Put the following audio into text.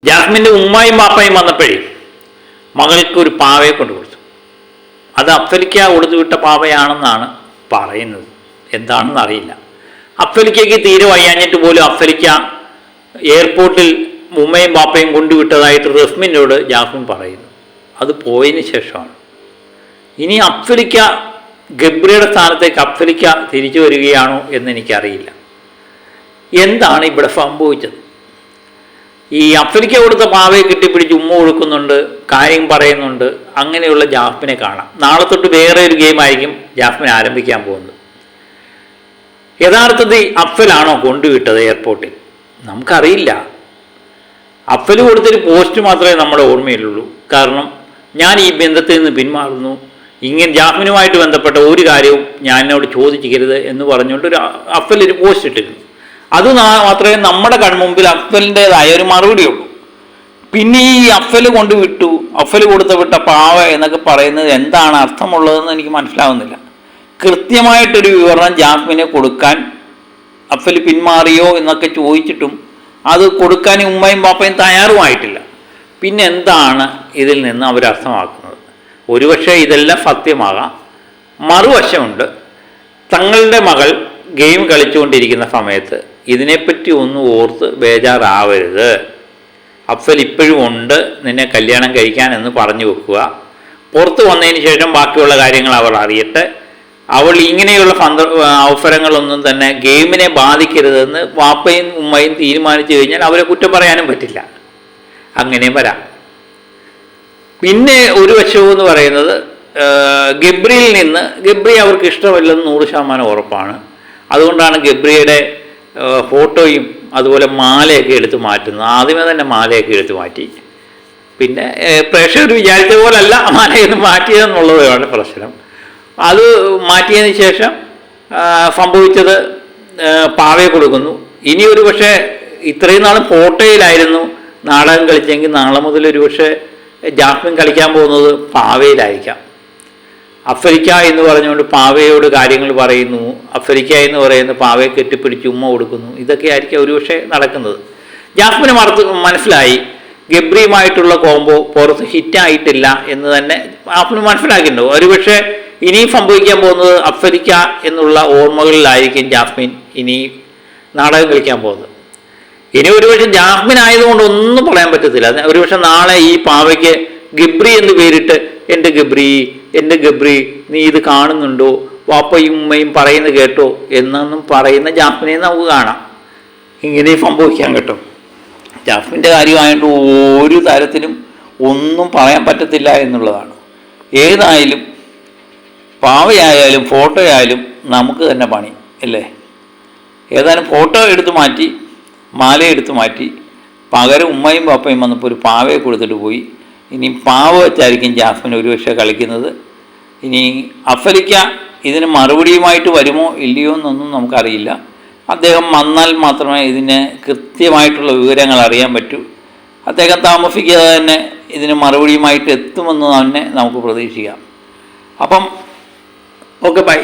ജാസ്മിൻ്റെ ഉമ്മായും ബാപ്പയും വന്നപ്പോഴേ മകൾക്ക് ഒരു പാവയെ കൊണ്ട് കൊടുത്തു. അത് അഫ്സലിക്ക കൊടുത്തു വിട്ട പാവയാണെന്നാണ് പറയുന്നത്, എന്താണെന്ന് അറിയില്ല. അഫ്സലിക്കയ്ക്ക് തീരെ വയ്യാഞ്ഞിട്ട് പോലും അഫ്സലിക്ക എയർപോർട്ടിൽ ഉമ്മയും ബാപ്പയും കൊണ്ടുവിട്ടതായിട്ട് റസ്മിനോട് ജാസ്മിൻ പറയുന്നു. അത് പോയതിന് ശേഷമാണ്. ഇനി അഫ്സലിക്ക ഗബ്രിയുടെ സ്ഥാനത്തേക്ക് അഫ്സലിക്ക തിരിച്ചു വരികയാണോ എന്നെനിക്കറിയില്ല. എന്താണ് ഇവിടെ സംഭവിച്ചത്? ഈ അഫ്സലിക്ക കൊടുത്ത പാവയെ കെട്ടിപ്പിടിച്ച് ഉമ്മ കൊടുക്കുന്നുണ്ട്, കാര്യം പറയുന്നുണ്ട്. അങ്ങനെയുള്ള ജാസ്മിനെ കാണാം. നാളെ തൊട്ട് വേറെ ഒരു ഗെയിമായിരിക്കും ജാസ്മിൻ ആരംഭിക്കാൻ പോകുന്നത്. യഥാർത്ഥത്തിൽ അഫ്സലാണോ കൊണ്ടുവിട്ടത് എയർപോർട്ടിൽ? നമുക്കറിയില്ല. അഫ്സൽ കൊടുത്തൊരു പോസ്റ്റ് മാത്രമേ നമ്മുടെ ഓർമ്മയിലുള്ളൂ. കാരണം ഞാൻ ഈ ബന്ധത്തിൽ നിന്ന് പിന്മാറുന്നു, ഇങ്ങനെ ജാസ്മിനുമായിട്ട് ബന്ധപ്പെട്ട ഒരു കാര്യവും ഞാൻ എന്നോട് ചോദിക്കരുത് എന്ന് പറഞ്ഞുകൊണ്ട് അഫ്സൽ ഒരു പോസ്റ്റ് ഇട്ടിരുന്നു. അത് മാത്രമേ നമ്മുടെ കൺമുമ്പിൽ അഫ്സലിൻ്റെതായ ഒരു മറുപടിയുള്ളൂ. പിന്നെ ഈ അഫ്സൽ കൊണ്ടുവിട്ടു, അഫ്സൽ വിട്ട പാവ എന്നൊക്കെ പറയുന്നത് എന്താണ് അർത്ഥമുള്ളതെന്ന് എനിക്ക് മനസ്സിലാവുന്നില്ല. കൃത്യമായിട്ടൊരു വിവരണം ജാസ്മിനെ കൊടുക്കാൻ അഫ്സൽ പിന്മാറിയോ എന്നൊക്കെ ചോദിച്ചിട്ടും അത് കൊടുക്കാൻ ഉമ്മയും ബാപ്പയും തയ്യാറുമായിട്ടില്ല. പിന്നെ എന്താണ് ഇതിൽ നിന്ന് അവരർത്ഥമാക്കുന്നത്? ഒരുപക്ഷെ ഇതെല്ലാം സത്യമാകാം. മറുവശമുണ്ട്, തങ്ങളുടെ മകൾ ഗെയിം കളിച്ചുകൊണ്ടിരിക്കുന്ന സമയത്ത് ഇതിനെപ്പറ്റി ഒന്നും ഓർത്ത് ബേജാറാവരുത്, അഫ്സൽ ഇപ്പോഴും ഉണ്ട്, നിന്നെ കല്യാണം കഴിക്കാൻ എന്ന് പറഞ്ഞു വെക്കുക. പുറത്ത് വന്നതിന് ശേഷം ബാക്കിയുള്ള കാര്യങ്ങൾ അവൾ അറിയട്ടെ. അവൾ ഇങ്ങനെയുള്ള അവസരങ്ങളൊന്നും തന്നെ ഗെയിമിനെ ബാധിക്കരുതെന്ന് വാപ്പയും ഉമ്മയും തീരുമാനിച്ചു കഴിഞ്ഞാൽ അവരെ കുറ്റം പറയാനും പറ്റില്ല. അങ്ങനെ വരാം. പിന്നെ ഒരു വശമെന്ന് പറയുന്നത്, ഗബ്രിയിൽ നിന്ന് ഗബ്രി അവർക്ക് ഇഷ്ടമല്ലെന്ന് 100% ഉറപ്പാണ്. അതുകൊണ്ടാണ് ഗബ്രിയുടെ ഫോട്ടോയും അതുപോലെ മാലയൊക്കെ എടുത്ത് മാറ്റുന്നത്. ആദ്യമേ തന്നെ മാലയൊക്കെ എടുത്ത് മാറ്റി. പിന്നെ പ്രേക്ഷകർ വിചാരിച്ച പോലല്ല മാലയൊന്ന് മാറ്റിയതെന്നുള്ളതാണ് പ്രശ്നം. അത് മാറ്റിയതിന് ശേഷം സംഭവിച്ചത് പാവയെ കൊടുക്കുന്നു. ഇനി ഒരു പക്ഷേ ഇത്രയും നാളും ഫോട്ടോയിലായിരുന്നു നാടകം കളിച്ചെങ്കിൽ നാളെ മുതൽ ഒരു പക്ഷേ ജാസ്മിൻ കളിക്കാൻ പോകുന്നത് പാവയിലായിരിക്കാം. അഫ്സലിക്ക എന്ന് പറഞ്ഞുകൊണ്ട് പാവയോട് കാര്യങ്ങൾ പറയുന്നു, അഫ്സലിക്ക എന്ന് പറയുന്ന പാവയെ കെട്ടിപ്പിടിച്ച് ഉമ്മ കൊടുക്കുന്നു. ഇതൊക്കെ ആയിരിക്കും ഒരുപക്ഷെ നടക്കുന്നത്. ജാസ്മിന് മനസ്സിലായി ഗബ്രിയുമായിട്ടുള്ള കോംബോ പുറത്ത് ഹിറ്റായിട്ടില്ല എന്ന് തന്നെ ജാസ്മിന് മനസ്സിലാക്കിയിട്ടുണ്ടോ. ഒരുപക്ഷെ ഇനിയും സംഭവിക്കാൻ പോകുന്നത് അഫ്സലിക്ക എന്നുള്ള ഓർമ്മകളിലായിരിക്കും ജാസ്മിൻ ഇനി നാടകം കളിക്കാൻ പോകുന്നത്. ഇനി ഒരുപക്ഷെ ജാസ്മിൻ ആയതുകൊണ്ട് ഒന്നും പറയാൻ പറ്റത്തില്ല. ഒരുപക്ഷെ നാളെ ഈ പാവയ്ക്ക് ഗബ്രി എന്ന് പേരിട്ട് എൻ്റെ ഗബ്രി നീ ഇത് കാണുന്നുണ്ടോ, വാപ്പയും ഉമ്മയും പറയുന്നത് കേട്ടോ എന്നൊന്നും പറയുന്ന ജാസ്മിനെ നമുക്ക് കാണാം. ഇങ്ങനെ സംഭവിക്കാൻ കേട്ടോ. ജാസ്മിൻ്റെ കാര്യമായതുകൊണ്ട് ഒരു തരത്തിലും ഒന്നും പറയാൻ പറ്റത്തില്ല എന്നുള്ളതാണ്. ഏതായാലും പാവയായാലും ഫോട്ടോ ആയാലും നമുക്ക് തന്നെ പണി അല്ലേ. ഏതായാലും ഫോട്ടോ എടുത്തു മാറ്റി, മാല എടുത്തു മാറ്റി, പകരം ഉമ്മയും പാപ്പയും വന്നപ്പോൾ ഒരു പാവയെ കൊടുത്തിട്ട് പോയി. ഇനി പാവ വെച്ചായിരിക്കും ജാസ്മിൻ ഒരുപക്ഷെ കളിക്കുന്നത്. ഇനി അഫ്സലിക്ക ഇതിന് മറുപടിയുമായിട്ട് വരുമോ ഇല്ലയോ എന്നൊന്നും നമുക്കറിയില്ല. അദ്ദേഹം വന്നാൽ മാത്രമേ ഇതിന് കൃത്യമായിട്ടുള്ള വിവരങ്ങൾ അറിയാൻ പറ്റൂ. അദ്ദേഹം താമസിക്കാതെ തന്നെ ഇതിന് മറുപടിയുമായിട്ട് എത്തുമെന്ന് തന്നെ നമുക്ക് പ്രതീക്ഷിക്കാം. അപ്പം ഓക്കെ, ബൈ.